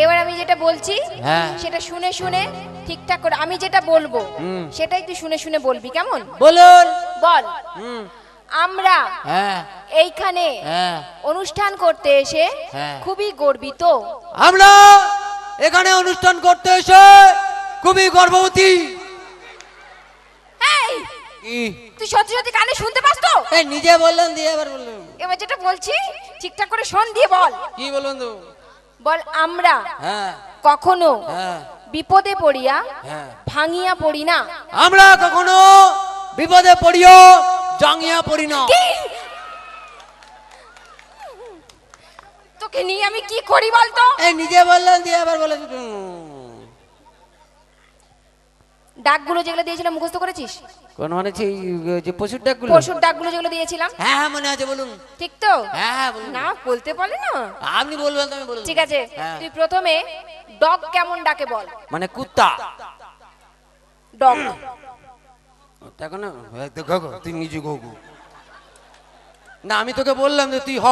এবার আমি যেটা বলছি হ্যাঁ। সেটা শুনে শুনে ঠিকঠাক করে আমি যেটা বলবো সেটাই তুই শুনে শুনে বলবি, কেমন? বলুন। বল। হুম। আমরা হ্যাঁ এইখানে হ্যাঁ অনুষ্ঠান করতে এসে হ্যাঁ। খুবই গর্বিত। আমরা এখানে অনুষ্ঠান করতে এসে খুবই গর্ভবতী। এই, কি? তুই সত্যি সত্যি কানে শুনতে পাস তো? এই নিজে বললেন দিয়ে এবার বললেন। এবার যেটা বলছি ঠিকঠাক করে শোন, দিয়ে বল। কি বলুন তো? বল, আমরা হ্যাঁ কখনো হ্যাঁ বিপদে পড়িয়া হ্যাঁ। ভাঙিয়া পড়ি না। আমরা কখনো বিপদে পড়িও জাঙ্গিয়া পড়ি না। কি? তোকে নিয়ে আমি কি করি বলতো? এই নিজে বললেন দিয়ে এবার বলে ডাকগুলো যেগুলো দিয়েছিলাম মুখস্থ করেছিস? কোন মানে যে পশুর ডাকগুলো? পশুর ডাকগুলো যেগুলো দিয়েছিলাম। হ্যাঁ হ্যাঁ মনে আছে, বলুন। ঠিক তো? হ্যাঁ হ্যাঁ বলুন। না বলতে পারলে না। আপনি বলবেন তো আমি বলবো। ঠিক আছে, হ্যাঁ। তুই প্রথমে ডগ কেমন ডাকে বল। মানে কুত্তা। ডগ। তখন তুই নিজে গো। না আমি তোকে বললাম যে তুই হ।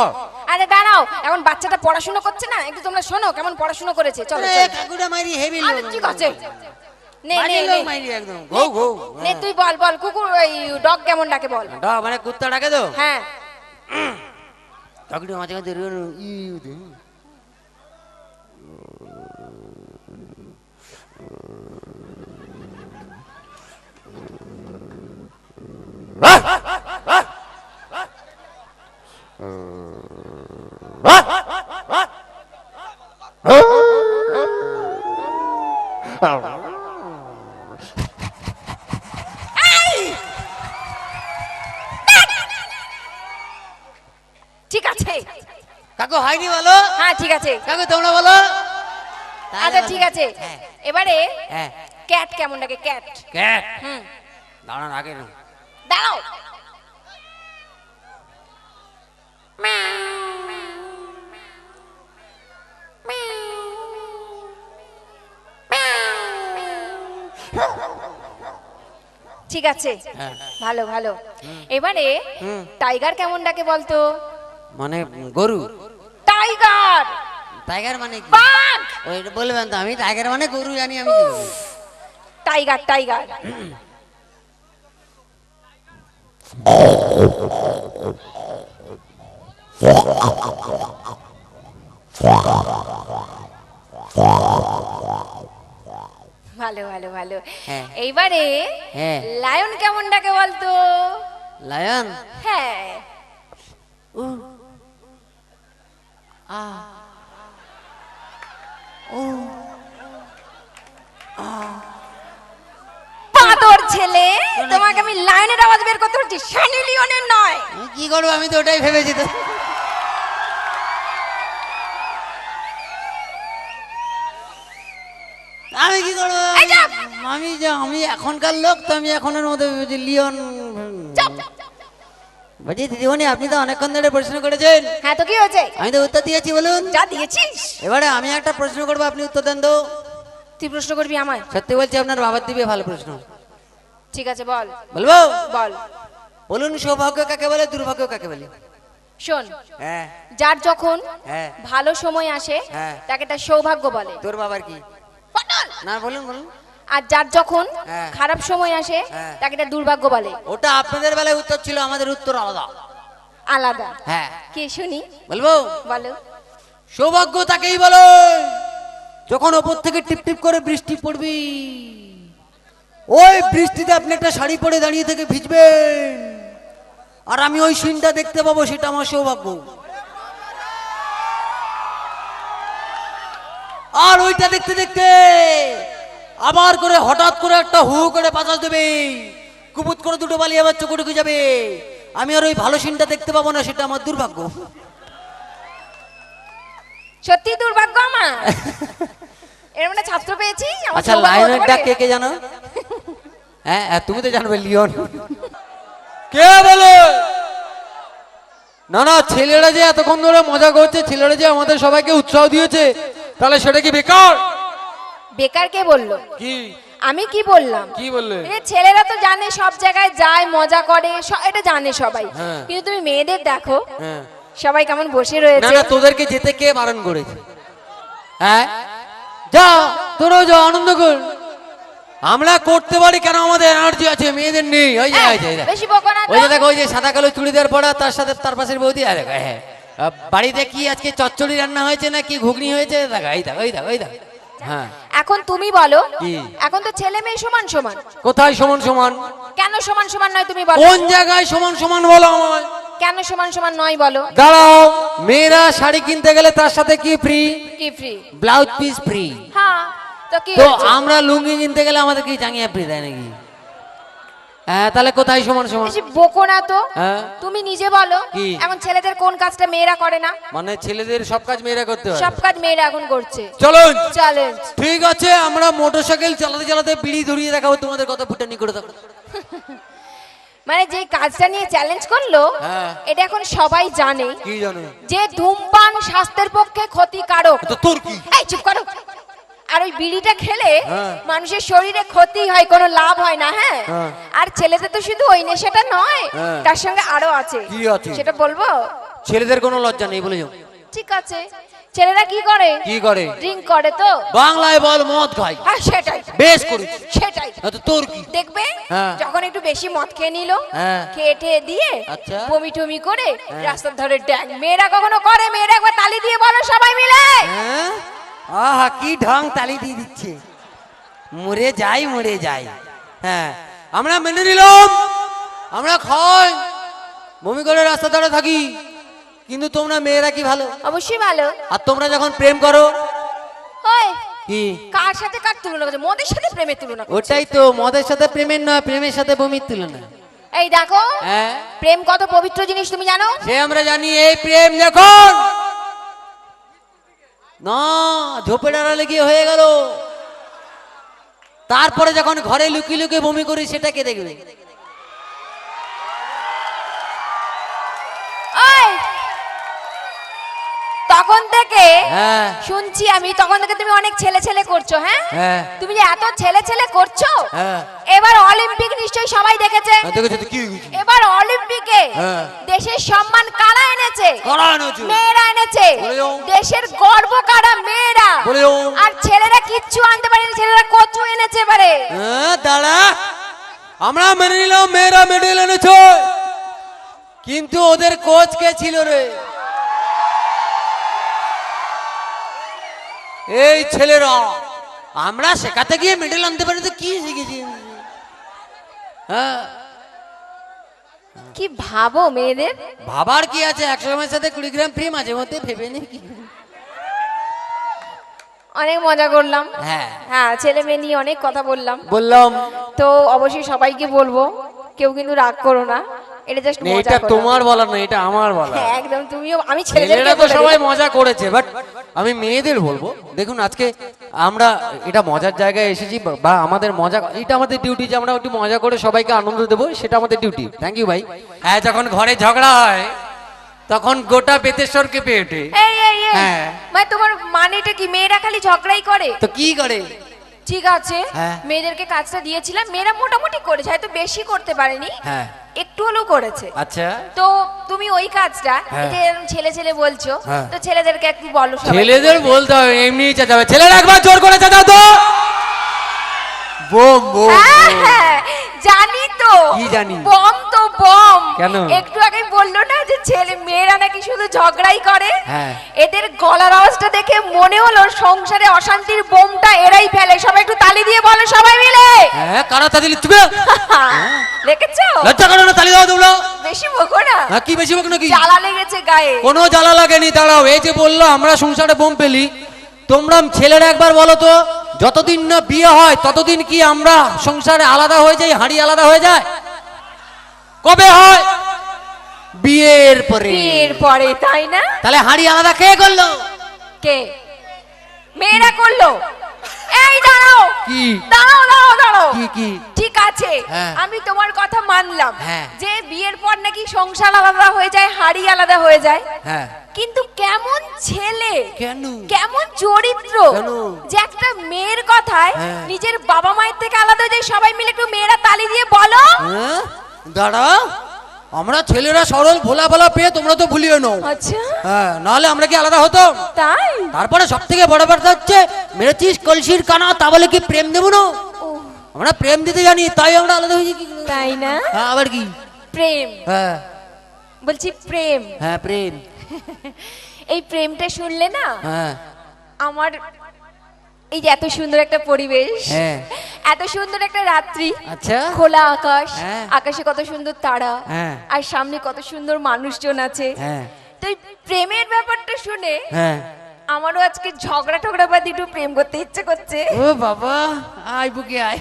আরে দাঁড়াও, এখন বাচ্চাটা পড়াশোনা করছে না, একটু তোমরা শোনো কেমন পড়াশোনা করেছে। চলো আরে চলো। কাকুটা মারি হেভি আরে লোক। ঠিক আছে, নে নে বাড়ির নে লোক মারি একদম গো গো। নে তুই বল বল কুকুর ওই ডগ কেমন ডাকে বল। ডগ মানে কুত্তা ডাকে তো? হ্যাঁ। কাকুটা মাঝে মাঝে ঠিক আছে। কাকু হয়নি বলো? হ্যাঁ ঠিক আছে। কাকু তোমরা বলো। আচ্ছা ঠিক আছে, হ্যাঁ। এবারে হ্যাঁ। ক্যাট কেমন ডাকে ক্যাট। ক্যাট। হুম, দাঁড়ান আগে না। দাঁড়াও। ঠিক আছে, হ্যাঁ। ভালো ভালো। এবারে টাইগার কেমন ডাকে বলতো। মানে গরু। টাইগার। টাইগার মানে কি? বাঘ। ওই বলবেন তো, আমি টাইগার মানে গরু জানি আমি কি বলবো? Tiger tiger. ভালো ভালো ভালো। হ্যাঁ। এইবারে হ্যাঁ। লায়ন কেমন ডাকে বলতো। লায়ন। হ্যাঁ। উ আ ও বাদর ছেলে, তোমাকে আমি লায়নের আওয়াজ বের করতে বলছি, সানি লিওনের নয়। আমি কি করবো, আমি তো ওটাই ভেবেছি তো। আমি কি করবো? এই যা। আমি এখনকার লোক তো, আমি এখনের মধ্যে ভেবেছি লিওন। চুপ। বলছি দিদিমণি, আপনি তো অনেকক্ষণ ধরে প্রশ্ন করেছেন। হ্যাঁ তো কি হয়েছে? আমি তো উত্তর দিয়েছি, বলুন। যা দিয়েছিস। এবারে আমি একটা প্রশ্ন করবো, আপনি উত্তর দেন তো। তুই প্রশ্ন করবি আমায়? সত্যি বলছি, আপনার বাবার দিবে ভালো প্রশ্ন। ঠিক আছে বল। বলবো? বল। বলুন, সৌভাগ্য কাকে বলে, দুর্ভাগ্য কাকে বলে? শোন, হ্যাঁ যার যখন হ্যাঁ ভালো সময় আসে হ্যাঁ। তাকে তার সৌভাগ্য বলে। তোর বাবার কি? পটল। না বলুন বলুন। আর যার যখন হ্যাঁ। খারাপ সময় আসে হ্যাঁ। তাকে তার দুর্ভাগ্য বলে। ওটা আপনাদের বেলায় উত্তর ছিল, আমাদের উত্তর আলাদা। আলাদা? হ্যাঁ। কে শুনি? বলবো? বলো। সৌভাগ্য তাকেই বলে যখন ওপর থেকে টিপ টিপ করে বৃষ্টি পড়বি, ওই বৃষ্টিতে আপনি একটা শাড়ি পরে দাঁড়িয়ে থেকে ভিজবেন, আর আমি ওই সিনটা দেখতে পাবো, সেটা আমার সৌভাগ্য। আর ওইটা দেখতে দেখতে আবার করে হঠাৎ করে একটা হু করে বাতাস দেবে, কুপুত করে দুটো বালি আবার চোখে ঢুকে যাবে, আমি আর ওই ভালো সিনটা দেখতে পাবো না, সেটা আমার দুর্ভাগ্য। সত্যি দুর্ভাগ্য আমার। এর মানে ছাত্র পেয়েছি। আমার আচ্ছা, সৌভাগ্য লায়নের হতে ডাক পারে? কে কে জানো? হ্যাঁ তুমি তো জানবে, লিওন। কে বলে? না না, ছেলেরা যে এতক্ষণ ধরে মজা করছে, ছেলেরা যে আমাদের সবাইকে উৎসাহ দিয়েছে, তাহলে সেটা কি বেকার? বেকার কে বললো? কি আমি কি বললাম? কি বললে? এ ছেলেরা তো জানে সব জায়গায় যায়, মজা করে, এটা জানে সবাই। হ্যাঁ। কিন্তু তুমি মেয়েদের দেখো, হ্যাঁ। সবাই কেমন বসে না রয়েছে। না, তোদেরকে যেতে কে বারণ করেছে? হ্যাঁ যা তোরাও যা আনন্দ কর। আমরা করতে পারি কেন, আমাদের এনার্জি আছে, মেয়েদের নেই। ওই যে ওই যে বেশি বকো না তো। ওই যে দেখো, ওই যে সাদা কালো চুড়িদার পরা, তার সাথে তার পাশের বৌদি। আর দেখো, হ্যাঁ বাড়িতে কি আজকে চচ্চড়ি রান্না হয়েছে না কি ঘুগনি হয়েছে, দেখো এই দেখো, ওই দেখো, ওই দেখো। হ্যাঁ এখন তুমি বলো, কি? এখন তো ছেলে মেয়ে সমান সমান। কোথায় সমান সমান? কেন সমান সমান নয় তুমি বলো? কোন জায়গায় সমান সমান বলো আমায়? কেন সমান সমান নয় বলো? দাঁড়াও, মেয়েরা শাড়ি কিনতে গেলে তার সাথে কি ফ্রি? কি ফ্রি? Blouse piece free. হ্যাঁ, তো কি তো হয়েছে? আমরা লুঙ্গি কিনতে গেলে আমাদের কি জাঙ্গিয়া ফ্রি দেয় নাকি? হ্যাঁ, তাহলে কোথায় সমান সমান? বেশি বকো না তো। হ্যাঁ, তুমি নিজে বলো, কি? এখন ছেলেদের কোন কাজটা মেয়েরা করে না? মানে ছেলেদের সব কাজ মেয়েরা করতে হয়? সব কাজ মেয়েরা এখন করছে। চলুন, চ্যালেঞ্জ। ঠিক আছে, আমরা মোটরসাইকেল চালাতে চালাতে বিড়ি ধরিয়ে দেখাবো তোমাদের কত ফুটানি করে দেবো। মানে যে কাজটা নিয়ে চ্যালেঞ্জ করলো, হ্যাঁ। এটা এখন সবাই জানে কি জানো? যে ধূমপান স্বাস্থ্যের পক্ষে ক্ষতিকারক। তো তোর কি? এই চুপ করো। আর ওই বিড়িটা খেলে হ্যাঁ। মানুষের শরীরে ক্ষতি হয়, কোনো লাভ হয় না। হ্যাঁ, হ্যাঁ। আর ছেলেদের তো শুধু ওই নেশাটা নয়, হ্যাঁ। তার সঙ্গে আরো আছে। কি আছে? সেটা বলবো? ছেলেদের কোনো লজ্জা নেই বলে যাও। ঠিক আছে, ছেলেরা কি করে? কি করে? ড্রিঙ্ক করে তো। বাংলায় বল, মদ খায়। হ্যাঁ, সেটাই বেশ করেছিস। সেটাই। তো তোর কি? দেখবে হ্যাঁ। যখন একটু বেশি মদ খেয়ে নিল, হ্যাঁ। খেয়ে ঠেয়ে দিয়ে আচ্ছা। বমি টমি করে রাস্তার ধারে ড্যাং। মেয়েরা কখনো করে? মেয়েরা একবার তালি দিয়ে বলো সবাই মিলে। হ্যাঁ? আহা, কি ঢং তালি দিয়ে দিচ্ছে। মরে যাই, মরে যাই। হ্যাঁ, আমরা মেনে নিলাম, আমরা খাই, বমি করে রাস্তা ধারে থাকি, কিন্তু তোমরা মেয়েরা কি ভালো? অবশ্যই ভালো। আর তোমরা যখন প্রেম করো, ওই কি? কার সাথে কার তুলনা করছে? মদের সাথে প্রেমের তুলনা করছে। ওটাই তো, মদের সাথে প্রেমের নয়, প্রেমের সাথে বমির তুলনা। এই দেখো, হ্যাঁ, প্রেম কত পবিত্র জিনিস তুমি জানো? সে আমরা জানি। এই প্রেম যখন না ঝোপের আড়ালে গিয়ে হয়ে গেল, তারপরে যখন ঘরে লুকিয়ে লুকিয়ে বমি করি, সেটা কে দেখবে? ওই তখন থেকে হ্যাঁ, শুনছি আমি, তখন থেকে তুমি অনেক ছেলে ছেলে করছো। হ্যাঁ, হ্যাঁ, তুমি যে এত ছেলে ছেলে করছো, হ্যাঁ। এবার অলিম্পিক নিশ্চয়ই সবাই দেখেছে। দেখেছো তো, কি হয়েছে? এবার অলিম্পিকে হ্যাঁ। দেশের সম্মান কারা এনেছে? কারা এনেছে? মেয়েরা এনেছে। বলেও। দেশের গর্ব কারা? মেয়েরা। বলেও। আর ছেলেরা কিচ্ছু আনতে পারেনি, ছেলেরা কচু এনেছে এবারে। হ্যাঁ, দাঁড়া, আমরা মেনে নিলাম মেয়েরা মেডেল এনেছে, কিন্তু ওদের কোচ কে ছিল রে? এই ছেলেরা। আমরা শেখাতে গিয়ে মেডেল আনতে পারি তো কি শিখেছি? হ্যাঁ, কি ভাবো মেয়েদের? ভাবার কি আছে? 100 গ্রামের সাথে 20 গ্রাম ফ্রি, মাঝে মধ্যে ভেবে নি কি? অনেক মজা করলাম। হ্যাঁ, হ্যাঁ, ছেলে মেয়ে নিয়ে অনেক কথা বললাম। বললাম। তো অবশ্যই সবাইকে বলবো, কেউ কিন্তু রাগ করো না, এটা জাস্ট মজা এটা করলাম। তোমার বলা না, এটা আমার বলা। হ্যাঁ, একদম। তুমিও, আমি ছেলেরা ছেলেদেরকে তো বলে সবাই দিলাম। মজা করেছে, বাট আমি মেয়েদের বলবো, দেখুন আজকে আমরা এটা মজার জায়গায় এসেছি, বা আমাদের মজা, এটা আমাদের ডিউটি যে আমরা একটু মজা করে সবাইকে আনন্দ দেবো, সেটা আমাদের ডিউটি। থ্যাংক ইউ ভাই। হ্যাঁ, যখন ঘরে ঝগড়া হয় তখন গোটা বেতেশ্বর কেঁপে ওঠে। এই এই এই, হ্যাঁ। মানে তোমার মানেটা কি? মেয়েরা খালি ঝগড়াই করে? তো কি করে? ঠিক আছে, হ্যাঁ। মেয়েদেরকে কাজটা দিয়েছিলাম, মেয়েরা মোটামুটি করেছে, হয়তো বেশি করতে পারেনি, হ্যাঁ, একটু হলেও করেছে। আচ্ছা। তো তুমি ওই কাজটা, হ্যাঁ। এই যে এরকম ছেলে ছেলে বলছো, হ্যাঁ। তো ছেলেদেরকে একটু বলো সবাই। ছেলেদের বলতে হবে, এমনি চেঁচাবে। ছেলেরা একবার জোর করে চেঁচাও তো। বোম বোম হ্যাঁ, বোম। হ্যাঁ, জানি তো। কি জানি? বম তো বম। কেন? একটু আগে বললো না যে ছেলে মেয়েরা নাকি শুধু ঝগড়াই করে। হ্যাঁ। এদের গলার আওয়াজটা দেখে মনে হলো সংসারে অশান্তির বোমটা এরাই ফেলে। সবাই একটু তালি দিয়ে বলো সবাই মিলে। হ্যাঁ, কারা তালি চুপে? দেখেছো? লজ্জা করো না, তালি দাও তোমরা। বেশি বকো না, হ্যাঁ, কি বেশি বক নাকি? জ্বালা লেগেছে গায়ে। কোনো জ্বালা লাগেনি। দাঁড়াও, এই যে বললো আমরা সংসারে বোম পেলি, তোমরা ছেলেরা একবার বলো তো, যতদিন না বিয়ে হয় ততদিন কি আমরা সংসারে আলাদা হয়ে যাই? হাঁড়ি আলাদা হয়ে যায়? কবে হয়? বিয়ের পরে। বিয়ের পরে, তাই না? তাহলে হাঁড়ি আলাদা কে করলো? কে? মেয়েরা করলো। এই দাঁড়াও, কি? দাঁড়াও দাঁড়াও দাঁড়াও। কি কি? ঠিক আছে, হ্যাঁ। আমি তোমার কথা মানলাম, হ্যাঁ। যে বিয়ের পর নাকি সংসার আলাদা হয়ে যায়, হাড়ি আলাদা হয়ে যায়। হ্যাঁ। কিন্তু কেমন ছেলে, কেন? কেমন চরিত্র, কেন? যে একটা মেয়ের কথায় হ্যাঁ। নিজের বাবা মায়ের থেকে আলাদা হয়ে যায়। সবাই মিলে একটু মেয়েরা তালি দিয়ে বলো। হ্যাঁ? দাঁড়াও, আমরা ছেলেরা সরল ভোলা ভোলা পেয়ে তোমরা তো ভুলিও নাও। আচ্ছা হ্যাঁ, নাহলে আমরা কি আলাদা হতো? তাই? তারপরে সব থেকে বড় কথা হচ্ছে মেরেছিস কলসির কানা, তা বলে কি প্রেম দেবো না? ও আমরা প্রেম দিতে জানি, তাই আমরা আলাদা হয়েছি কি করে? তাই না? হ্যাঁ, আবার কি? প্রেম, হ্যাঁ বলছি প্রেম। হ্যাঁ প্রেম। এই প্রেমটা শুনলে না হ্যাঁ আমার এই যে এত সুন্দর একটা পরিবেশ, হ্যাঁ। এত সুন্দর একটা রাত্রি, আচ্ছা। খোলা আকাশ, হ্যাঁ। আকাশে কত সুন্দর তারা, হ্যাঁ। আর সামনে কত সুন্দর মানুষজন আছে। হ্যাঁ তো এই প্রেমের ব্যাপারটা শুনে হ্যাঁ। আমারও আজকে ঝগড়া টগড়া বাদ একটু প্রেম করতে ইচ্ছে করছে। ও বাবা, আয় বুকে আয়।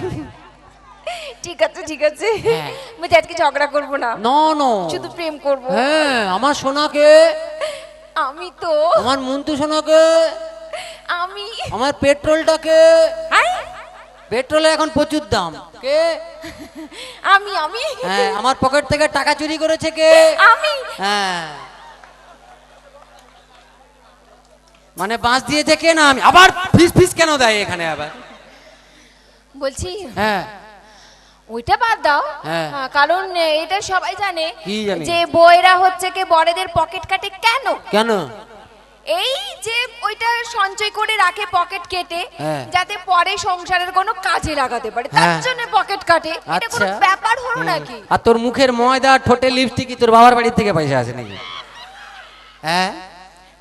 ঠিক আছে ঠিক আছে, হ্যাঁ। বলছি আজকে ঝগড়া করবো না, নো নো, শুধু প্রেম করবো। হ্যাঁ। আমার সোনাকে, আমি তো আমার মন্টু সোনাকে, আমি আমার পেট্রোলটাকে। হাই, পেট্রোলের এখন প্রচুর দাম। কে? আমি আমি হ্যাঁ। আমার পকেট থেকে টাকা চুরি করেছে কে? আমি হ্যাঁ, মানে বাঁশ দিয়েছে কে? না আমি। আবার ফিস ফিস কেন দেয় এখানে আবার? বলছি হ্যাঁ ওইটা বাদ দাও, হ্যাঁ। কারণ এটা সবাই জানে কি জানে? যে বউয়েরা হচ্ছে কে বড়দের পকেট কাটে কেন? কেন? এই যে ওইটা সঞ্চয় করে রাখে পকেট কেটে, হ্যাঁ। যাতে পরে সংসারের কোনো কাজে লাগাতে পারে, তার হ্যাঁ। জন্য পকেট কাটে। এটা কোনো আচ্ছা। ব্যাপার হলো নাকি? আর তোর মুখের ময়দা, ঠোঁটে লিপস্টিক কি তোর বাবার বাড়ি থেকে পয়সা আছে নাকি? হ্যাঁ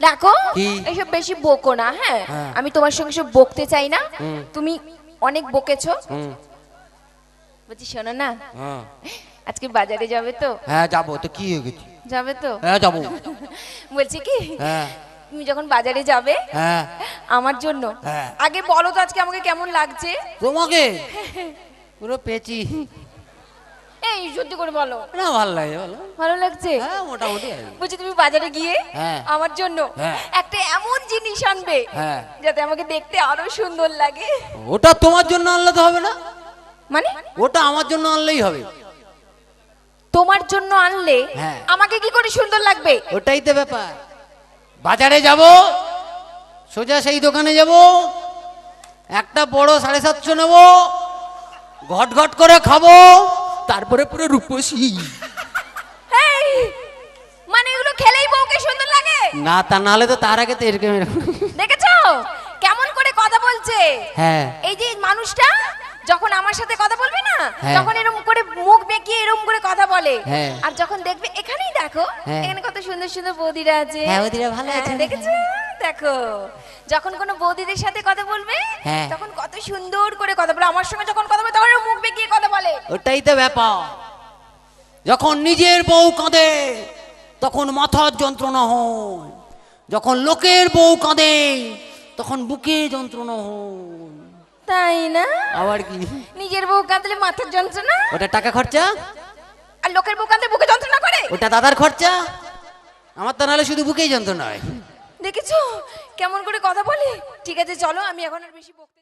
দেখো কি? এইসব বেশি বকো না, হ্যাঁ? হ্যাঁ। আমি তোমার সঙ্গে সব বকতে চাই না, হুম। তুমি অনেক বকেছো। হুম। বলছি শোনো না, হ্যাঁ। আজকে বাজারে যাবে তো? হ্যাঁ যাবো তো, কি হয়ে গেছে? যাবে তো? হ্যাঁ যাবো। বলছি কি, হ্যাঁ তুমি যখন বাজারে যাবে হ্যাঁ। আমার জন্য হ্যাঁ। আগে বলো তো আজকে আমাকে কেমন লাগছে? তোমাকে পুরো পেঁচি। এই সত্যি করে বলো, না ভালো লাগে, বলো। ভালো লাগছে? হ্যাঁ মোটামুটি আছে। বলছি তুমি বাজারে গিয়ে হ্যাঁ। আমার জন্য হ্যাঁ। একটা এমন জিনিস আনবে হ্যাঁ। যাতে আমাকে দেখতে আরো সুন্দর লাগে। ওটা তোমার জন্য আনলে তো হবে না, মানে ওটা আমার জন্য আনলেই হবে। তোমার জন্য আনলে হ্যাঁ। আমাকে কি করে সুন্দর লাগবে? ওটাই তো ব্যাপার। বাজারে যাব, সোজা সেই দোকানে যাব, একটা বড় 750 নেব, ঘট ঘট করে খাবো, তারপরে পুরো রূপসী। এই, মানে এগুলো খেলেই বউকে সুন্দর লাগে? না তা নাহলে তো তার আগে তো এরকম এরকম। দেখেছো কেমন করে কথা বলছে? হ্যাঁ এই যে মানুষটা যখন আমার সাথে কথা বলবে না, হ্যাঁ। তখন এরকম করে মুখ বেঁকিয়ে এরকম করে কথা বলে। হ্যাঁ। আর যখন দেখবে এখানেই দেখো, হ্যাঁ। এখানে কত সুন্দর সুন্দর বৌদিরা আছে। হ্যাঁ, বৌদিরা ভালো হ্যাঁ, আছে। দেখেছো? দেখো যখন কোনো বৌদিদের সাথে কথা বলবে, হ্যাঁ। তখন কত সুন্দর করে কথা বলে। আমার সঙ্গে যখন কথা বলে তখন এরকম মুখ বেঁকিয়ে কথা বলে। ওটাই তো ব্যাপার। যখন নিজের বউ কাঁদে তখন মাথার যন্ত্রণা হয়, যখন লোকের বউ কাঁদে তখন বুকে যন্ত্রণা হয়। তাই না? আবার কি? নিজের বউ কাঁদলে মাথার যন্ত্রণা, ওটা টাকা খরচা, আর লোকের বউ কাঁদলে বুকে যন্ত্রণা করে। ওটা দাদার খরচা। আমার তো নাহলে শুধু বুকেই যন্ত্রণা হয়। দেখেছো কেমন করে কথা বলে? ঠিক আছে চলো, আমি এখন আর বেশি বকতে